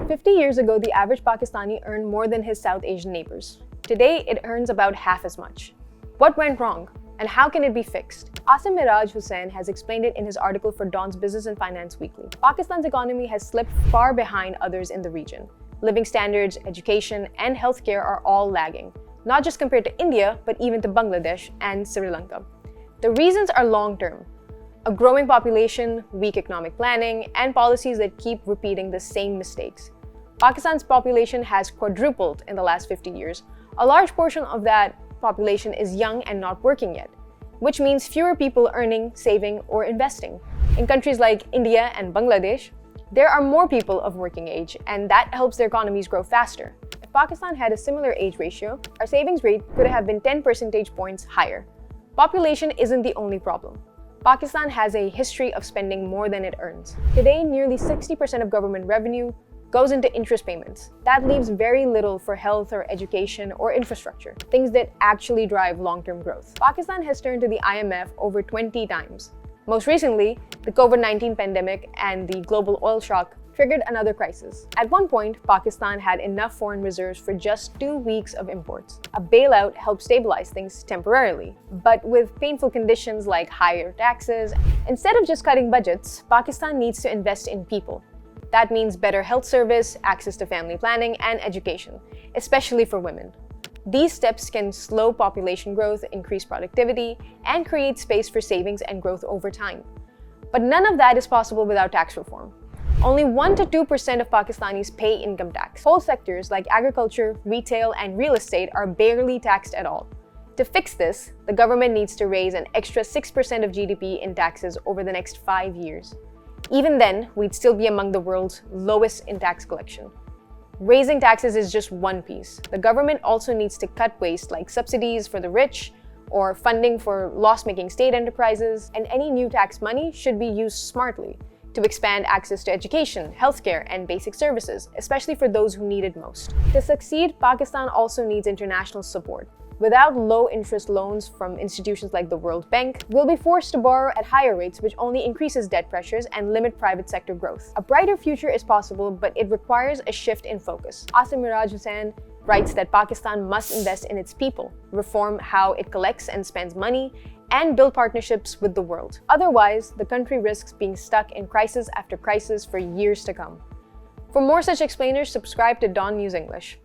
50 years ago, the average Pakistani earned more than his South Asian neighbors. Today, it earns about half as much. What went wrong? And how can it be fixed? Aasim Mairaj Husain has explained it in his article for Dawn's Business and Finance Weekly. Pakistan's economy has slipped far behind others in the region. Living standards, education, and healthcare are all lagging, not just compared to India, but even to Bangladesh and Sri Lanka. The reasons are long-term. A growing population, weak economic planning, and policies that keep repeating the same mistakes. Pakistan's population has quadrupled in the last 50 years. A large portion of that population is young and not working yet, which means fewer people earning, saving, or investing. In countries like India and Bangladesh, there are more people of working age, and that helps their economies grow faster. If Pakistan had a similar age ratio, our savings rate could have been 10 percentage points higher. Population isn't the only problem. Pakistan has a history of spending more than it earns. Today, nearly 60% of government revenue goes into interest payments. That leaves very little for health or education or infrastructure, things that actually drive long-term growth. Pakistan has turned to the IMF over 20 times. Most recently, the COVID-19 pandemic and the global oil shock triggered another crisis. At one point, Pakistan had enough foreign reserves for just 2 weeks of imports. A bailout helped stabilize things temporarily, but with painful conditions like higher taxes. Instead of just cutting budgets, Pakistan needs to invest in people. That means better health service, access to family planning, and education, especially for women. These steps can slow population growth, increase productivity, and create space for savings and growth over time. But none of that is possible without tax reform. Only 1 to 2% of Pakistanis pay income tax. Whole sectors like agriculture, retail, and real estate are barely taxed at all. To fix this, the government needs to raise an extra 6% of GDP in taxes over the next 5 years. Even then, we'd still be among the world's lowest in tax collection. Raising taxes is just one piece. The government also needs to cut waste like subsidies for the rich or funding for loss-making state enterprises, and any new tax money should be used smartly to expand access to education, healthcare, and basic services, especially for those who need it most. To succeed, Pakistan also needs international support. Without low-interest loans from institutions like the World Bank, we'll be forced to borrow at higher rates, which only increases debt pressures and limit private sector growth. A brighter future is possible, but it requires a shift in focus. Aasim Mairaj Husain writes that Pakistan must invest in its people, reform how it collects and spends money, and build partnerships with the world. Otherwise, the country risks being stuck in crisis after crisis for years to come. For more such explainers, subscribe to Dawn News English.